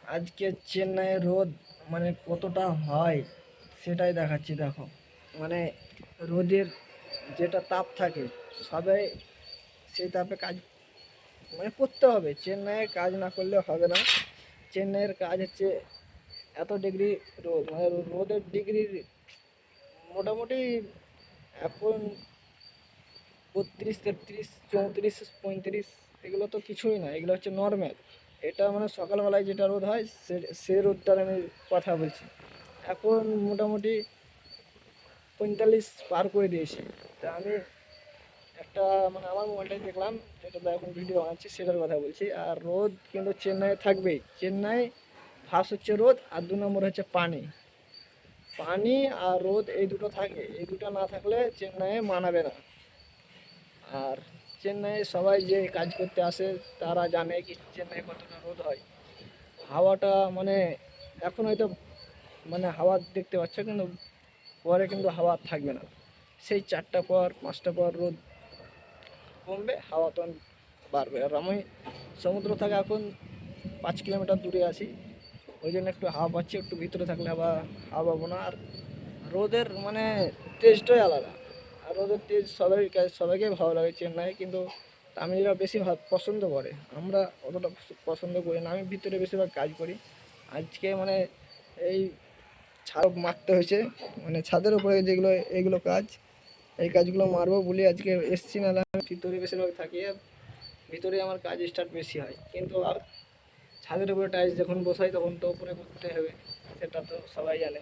আজকে চেন্নাইয়ের রোদ মানে কতটা হয় সেটাই দেখাচ্ছি দেখো। মানে রোদের যেটা তাপ থাকে সবাই সেই তাপে কাজ মানে করতে হবে। চেন্নাইয়ে কাজ না করলে হবে না। চেন্নাইয়ের কাজ হচ্ছে এত ডিগ্রি রোদ, মানে রোদের ডিগ্রি মোটামুটি এখন 32, 33, 34, 35, এগুলো তো কিছুই না, এগুলো হচ্ছে নর্মাল। এটা মানে সকালবেলায় যেটা রোদ হয় সে রোদটার আমি কথা বলছি। এখন মোটামুটি 45 পার করে দিয়েছে। তা আমি একটা মানে আমার মোবাইলটাই দেখলাম, যেটাতে এখন ভিডিও বানাচ্ছি সেটার কথা বলছি। আর রোদ কিন্তু চেন্নাইয়ে থাকবেই। চেন্নাই ফার্স্ট হচ্ছে রোদ, আর 2 নম্বর হচ্ছে পানি। পানি আর রোদ এই দুটো থাকে, এই দুটো না থাকলে চেন্নাইয়ে মানাবে না। আর চেন্নাইয়ে সবাই যে কাজ করতে আসে তারা জানে কি চেন্নাই কতটা রোদ হয়। হাওয়াটা মানে এখন হয়তো মানে হাওয়া দেখতে পাচ্ছ, কিন্তু পরে কিন্তু হাওয়া থাকবে না। সেই 4টা পর 5টা পর রোদ কমবে, হাওয়া তখন বাড়বে। আর আমি সমুদ্র থেকে এখন 5 কিলোমিটার দূরে আছি, ওই জন্য একটু হাওয়া পাচ্ছি। একটু ভিতরে থাকলে আবার হাওয়া পাবো না। আর রোদের মানে টেস্টটাই আলাদা। আর রোদের টেস্ট সবাইকে ভালো লাগে চেন্নাই, কিন্তু তামিলিরা বেশি পছন্দ করে। আমরা অতটা পছন্দ করি না। আমি ভিতরে বেশিরভাগ কাজ করি। আজকে মানে এই ছাদ মারতে হয়েছে, মানে ছাদের উপরে যেগুলো এগুলো কাজ, এই কাজগুলো মারবো বলে আজকে এসছি। নাহলে আমি ভিতরে বেশিরভাগ থাকি, আর ভিতরে আমার কাজ স্টার্ট বেশি হয়। কিন্তু ছাদের উপরে টাইলস যখন বসাই তখন তো উপরে করতে হবে, সেটা তো সবাই জানে।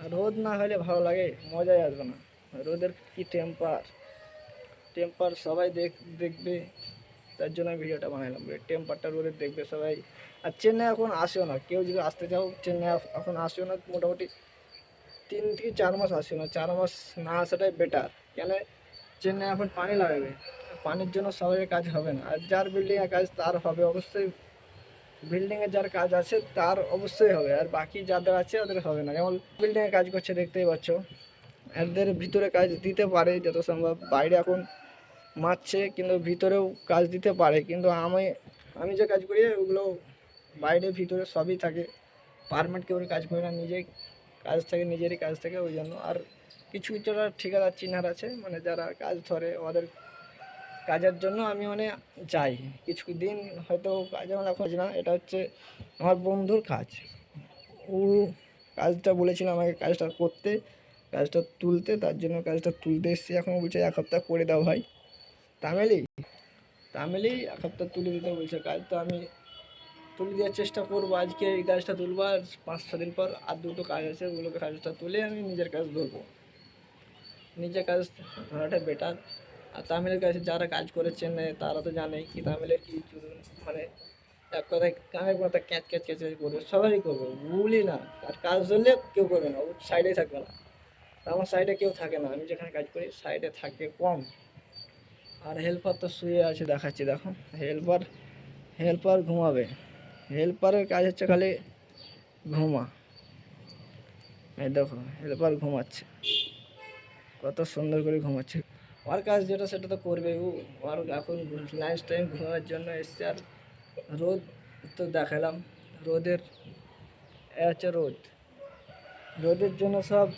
আর রোদ না হলে ভালো লাগে, মজাই আসবে না। রোদের কি টেম্পার, টেম্পার সবাই দেখবে। তার জন্য আমি ভিডিওটা বানালাম, টেম্পারটা রোদের দেখবে সবাই। আর চেন্নাই এখন আসেও না, কেউ যদি আসতে চাও চেন্নাই এখন আসেও না। মোটামুটি 3 থেকে 4 মাস আসেও না, 4 মাস না আসাটাই বেটার। কেন, চেন্নাই এখন পানি লাগাবে, পানির জন্য সবাই কাজ হবে না। আর যার বিল্ডিংয়ে কাজ তার হবে অবশ্যই, বিল্ডিংয়ে যার কাজ আছে তার অবশ্যই হবে, আর বাকি যাদের আছে ওদের হবে না। যেমন বিল্ডিংয়ে কাজ করছে দেখতেই পাচ্ছ, এদের ভিতরে কাজ দিতে পারে যত সম্ভব। বাইরে এখন মারছে, কিন্তু ভিতরেও কাজ দিতে পারে। কিন্তু আমি আমি যে কাজ করি ওগুলো বাইরে ভিতরে সবই থাকে। পারমানেন্ট কেউ কাজ করি না, নিজেই কাজ থাকে, নিজেরই কাজ থাকে ওই জন্য। আর কিছু কিছু ঠিকাদার চিনার আছে, মানে যারা কাজ ধরে ওদের কাজের জন্য আমি মানে যাই কিছু দিন। হয়তো কাজ আমার এখন না, এটা হচ্ছে আমার বন্ধুর কাজ। ও কাজটা বলেছিল আমাকে কাজটা করতে, কাজটা তুলতে, তার জন্য কাজটা তুলতে এসেছি। এখন বলছে 1 সপ্তাহ করে দাও ভাই। তামিলি তামিলি 1 সপ্তাহ তুলে দিতে বলছে কাজ, তো আমি তুলে দেওয়ার চেষ্টা করবো। আজকে এই কাজটা তুলবো, আর 5-6 দিন পর আর দুটো কাজ আছে, ওগুলোকে কাজটা তুলে আমি নিজের কাজ ধরবো। নিজের কাজ ধরাটা বেটার। আর তামিলের কাছে যারা কাজ করে চেন্নাই তারা তো জানেই কি তামিলের কি মানে এক কথায় কানের কথা ক্যাচ ক্যাচ ক্যাচ ক্যাচ করবে, সবারই করবে ভুলই না। আর কাজ ধরলে কেউ করবে না, ও সাইডেই থাকবে না। তা আমার সাইডে কেউ থাকে না, আমি যেখানে কাজ করি সাইডে থাকে কম। আর হেল্পার তো শুয়ে আছে দেখাচ্ছি দেখো। হেল্পার হেল্পার ঘুমাবে। হেল্পারের কাজ হচ্ছে খালি ঘুমা। এই দেখো হেল্পার ঘুমাচ্ছে, কত সুন্দর করে ঘুমাচ্ছে। ওর কাজ যেটা সেটা তো করবে ও। ওর এখন লাঞ্চ টাইম ঘুমানোর জন্য এসছে। আর রোদ তো দেখালাম, রোদের এ হচ্ছে রোদ। রোদের জন্য সব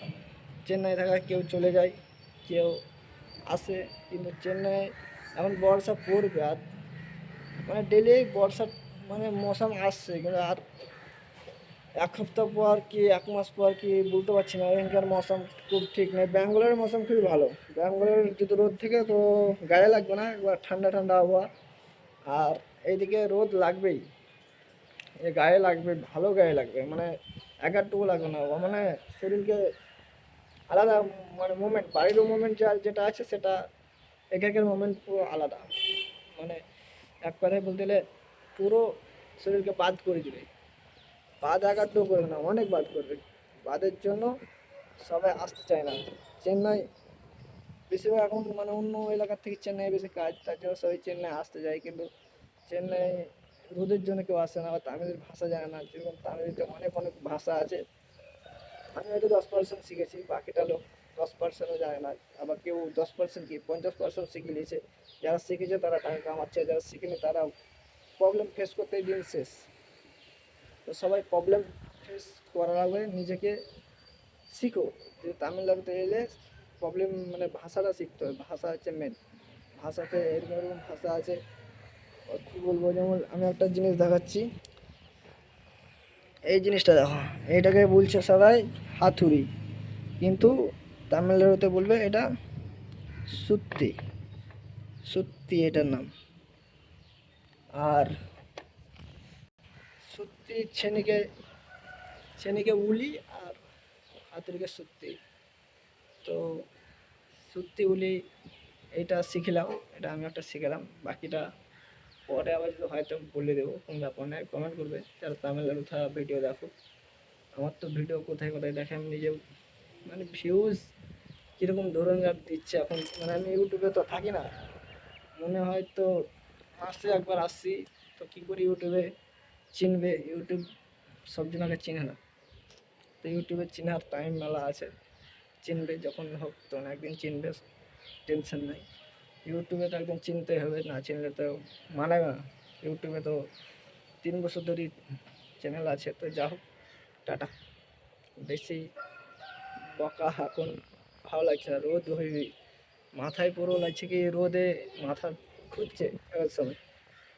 চেন্নাই থাকা কেউ চলে যায়, কেউ আসে। কিন্তু চেন্নাই এখন বর্ষা পড়বে, আর মানে ডেলি বর্ষা মানে মৌসুম আসছে, কিন্তু আর 1 সপ্তাহ পর কি 1 মাস পর কি বলতে পারছি না। এখানকার মৌসুম খুব ঠিক নেই। ব্যাঙ্গালোরের মৌসুম খুবই ভালো। ব্যাঙ্গালোরের যদি রোদ থেকে তো গায়ে লাগবে না, একবার ঠান্ডা ঠান্ডা আবহাওয়া। আর এইদিকে রোদ লাগবেই, এ গায়ে লাগবে, ভালো গায়ে লাগবে, মানে একারটুকু লাগবে না। ও মানে শরীরকে আলাদা মানে মুভমেন্ট, বাড়িরও মুভমেন্ট যেটা আছে সেটা, এখানকার মুভমেন্ট পুরো আলাদা। মানে এক কথায় বলতে গেলে পুরো শরীরকে বাদ করে দিবে। বাদ একারটুকু করবে না, অনেক বাদ করবে। বাদের জন্য সবাই আসতে চায় না চেন্নাই। বেশিরভাগ এখন মানে অন্য এলাকার থেকে চেন্নাই বেশি কাজ, তার জন্য সবাই চেন্নাই আসতে যায়। কিন্তু চেন্নাই রোদের জন্য কেউ আসে না। বা তামিলের ভাষা জানে না, যেরকম তামিলিতে অনেক অনেক ভাষা আছে। আমি হয়তো 10% শিখেছি, বাকিটা লোক 10%ও জানে না। আবার কেউ 10% কি 50% শিখে নিয়েছে। যারা শিখেছে তারা টাকা কামাচ্ছে, যারা শিখেনি তারা প্রবলেম ফেস করতে দিন শেষ। তো সবাই প্রবলেম ফেস করার আগে নিজেকে শিখো, যে তামিলনাড়ুতে এলে প্রবলেম মানে ভাষাটা শিখতে হবে, ভাষা হচ্ছে মেন। ভাষাতে এরকম এরকম ভাষা আছে, কী বলবো, যেমন আমি একটা জিনিস দেখাচ্ছি, এই জিনিসটা দেখো, এইটাকে বলছে সবাই হাতুড়ি, কিন্তু তামিলনাড়ুতে বলবে এটা সুত্তি, সুত্তি এটার নাম। আর সুত্তি ছেনিকে, ছেনিকে উলি, আর হাতুড়িকে সুত্তি। তো সুত্তি উলি এটা শিখলাম, এটা আমি একটা শিখলাম, বাকিটা পরে আবার যদি হয়তো বলে দেবো, কোনো ব্যাপার নয়, কমেন্ট করবে যারা তামিলনাড়ু থাকা ভিডিও দেখো। আমার তো ভিডিও কোথায় কোথায় দেখে আমি নিজেও মানে ভিউজ কীরকম ধরনের দিচ্ছে এখন, মানে আমি ইউটিউবে তো থাকি না, মনে হয় তো মাসে একবার আসছি, তো কী করে ইউটিউবে চিনবে, ইউটিউব সব জনকে চিনে না, তো ইউটিউবে চেনার টাইম মেলা আছে, চিনবে যখন হোক তখন একদিন চিনবে, টেনশন নাই। ইউটিউবে তো একদম চিনতে হবে, না চিনলে তো মানাবে না। ইউটিউবে তো 3 বছর ধরেই চ্যানেল আছে, তো যা হোক, টাটা। বেশি বকা এখন ভালো লাগছে না, রোদ হয়ে মাথায় পুরো লাগছে কি রোদে মাথা ঘুরছে এবার সময়,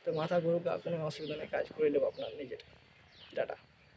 তো মাথা ঘুরুক, কোনো অসুবিধা নেই, কাজ করে নেবো আপনার নিজের। টাটা।